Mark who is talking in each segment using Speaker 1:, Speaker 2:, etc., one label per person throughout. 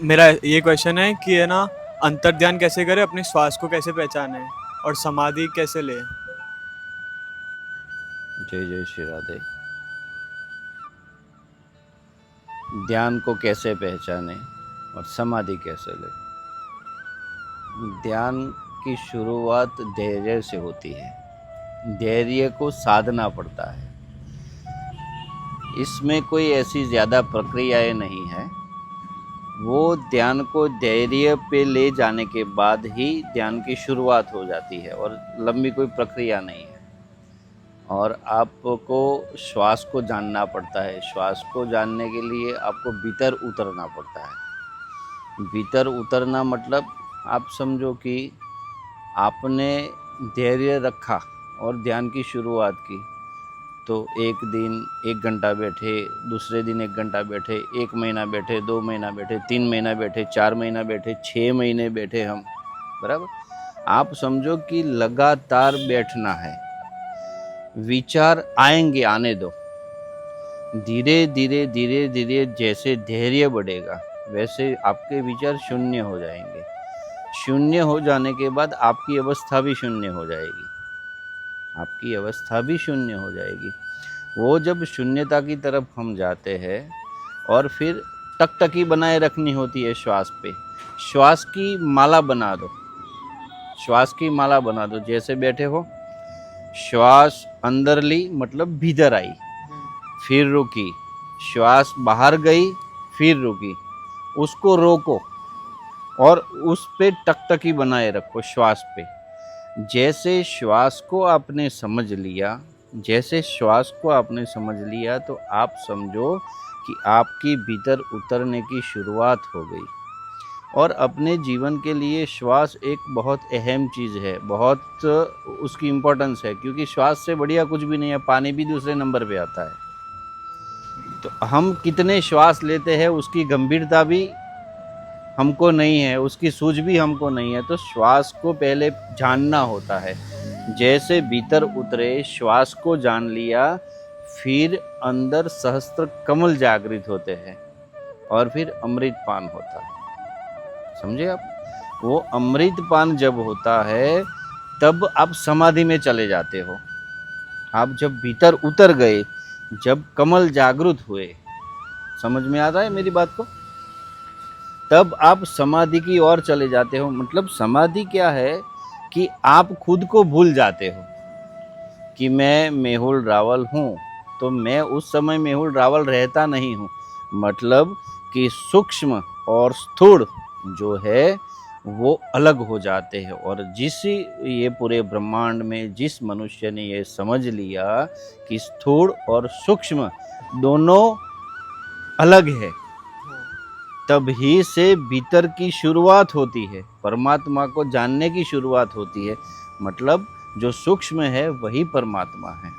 Speaker 1: मेरा ये क्वेश्चन है कि है ना, अंतर्ध्यान कैसे करें, अपने श्वास को कैसे पहचाने और समाधि कैसे लें?
Speaker 2: जय जय श्री राधे। ध्यान को कैसे पहचाने और समाधि कैसे ले। ध्यान की शुरुआत धैर्य से होती है। धैर्य को साधना पड़ता है। इसमें कोई ऐसी ज़्यादा प्रक्रियाएं नहीं है। वो ध्यान को धैर्य पे ले जाने के बाद ही ध्यान की शुरुआत हो जाती है और लंबी कोई प्रक्रिया नहीं है। और आपको श्वास को जानना पड़ता है। श्वास को जानने के लिए आपको भीतर उतरना पड़ता है। भीतर उतरना मतलब आप समझो कि आपने धैर्य रखा और ध्यान की शुरुआत की, तो एक दिन 1 घंटा बैठे, दूसरे दिन 1 घंटा बैठे, 1 महीना बैठे, 2 महीना बैठे, 3 महीना बैठे, 4 महीना बैठे, 6 महीने बैठे हम, बराबर। आप समझो कि लगातार बैठना है। विचार आएंगे, आने दो। धीरे धीरे धीरे धीरे जैसे धैर्य बढ़ेगा वैसे आपके विचार शून्य हो जाएंगे। शून्य हो जाने के बाद आपकी अवस्था भी शून्य हो जाएगी। आपकी अवस्था भी शून्य हो जाएगी। वो जब शून्यता की तरफ हम जाते हैं और फिर टकटकी बनाए रखनी होती है श्वास पे। श्वास की माला बना दो। श्वास की माला बना दो। जैसे बैठे हो, श्वास अंदर ली मतलब भीतर आई, फिर रुकी, श्वास बाहर गई, फिर रुकी। उसको रोको और उस पे टकटकी बनाए रखो श्वास पे। जैसे श्वास को आपने समझ लिया, जैसे श्वास को आपने समझ लिया तो आप समझो कि आपकी भीतर उतरने की शुरुआत हो गई। और अपने जीवन के लिए श्वास एक बहुत अहम चीज़ है, बहुत उसकी इम्पोर्टेंस है, क्योंकि श्वास से बढ़िया कुछ भी नहीं है। पानी भी दूसरे नंबर पे आता है। तो हम कितने श्वास लेते हैं उसकी गंभीरता भी हमको नहीं है, उसकी सूझ भी हमको नहीं है। तो श्वास को पहले जानना होता है। जैसे भीतर उतरे, श्वास को जान लिया, फिर अंदर सहस्त्र कमल जागृत होते हैं और फिर अमृत पान होता है। समझे आप? वो अमृत पान जब होता है तब आप समाधि में चले जाते हो। आप जब भीतर उतर गए, जब कमल जागृत हुए, समझ में आ रहा है मेरी बात को? तब आप समाधि की ओर चले जाते हो। मतलब समाधि क्या है कि आप खुद को भूल जाते हो कि मैं मेहुल रावल हूँ। तो मैं उस समय मेहुल रावल रहता नहीं हूँ। मतलब कि सूक्ष्म और स्थूल जो है वो अलग हो जाते हैं। और जिस ये पूरे ब्रह्मांड में जिस मनुष्य ने ये समझ लिया कि स्थूल और सूक्ष्म दोनों अलग है, तभी से भीतर की शुरुआत होती है, परमात्मा को जानने की शुरुआत होती है। मतलब जो सूक्ष्म है वही परमात्मा है।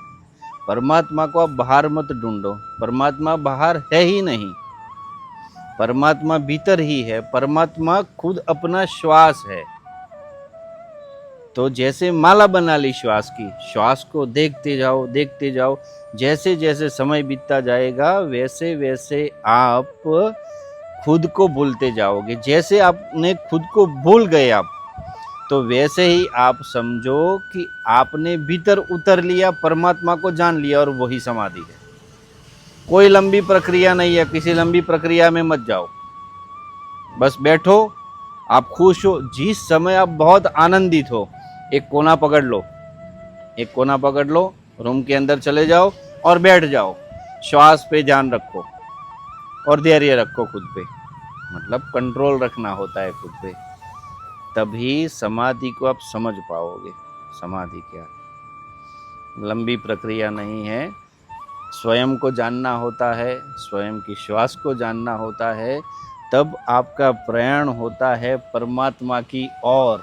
Speaker 2: परमात्मा को आप बाहर मत ढूंढो, परमात्मा बाहर है ही नहीं, परमात्मा भीतर ही है। परमात्मा खुद अपना श्वास है। तो जैसे माला बना ली श्वास की, श्वास को देखते जाओ, देखते जाओ। जैसे जैसे समय बीतता जाएगा वैसे वैसे आप खुद को भूलते जाओगे। जैसे आपने खुद को भूल गए आप, तो वैसे ही आप समझो कि आपने भीतर उतर लिया, परमात्मा को जान लिया, और वही समाधि है। कोई लंबी प्रक्रिया नहीं है। किसी लंबी प्रक्रिया में मत जाओ। बस बैठो, आप खुश हो। जिस समय आप बहुत आनंदित हो, एक कोना पकड़ लो, एक कोना पकड़ लो, रूम के अंदर चले जाओ और बैठ जाओ। श्वास पे ध्यान रखो और धैर्य रखो खुद पे। मतलब कंट्रोल रखना होता है खुद पे। तभी समाधि को आप समझ पाओगे। समाधि क्या है? लंबी प्रक्रिया नहीं है। स्वयं को जानना होता है, स्वयं की श्वास को जानना होता है। तब आपका प्रयाण होता है परमात्मा की ओर।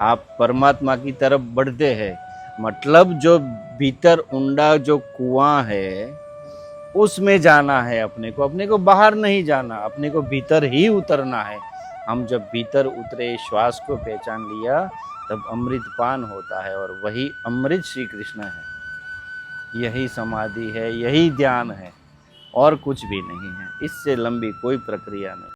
Speaker 2: आप परमात्मा की तरफ बढ़ते हैं। मतलब जो भीतर ऊंडा जो कुआं है उसमें जाना है अपने को। अपने को बाहर नहीं जाना, अपने को भीतर ही उतरना है। हम जब भीतर उतरे, श्वास को पहचान लिया, तब अमृत पान होता है और वही अमृत श्री कृष्ण है। यही समाधि है, यही ध्यान है, और कुछ भी नहीं है। इससे लंबी कोई प्रक्रिया नहीं।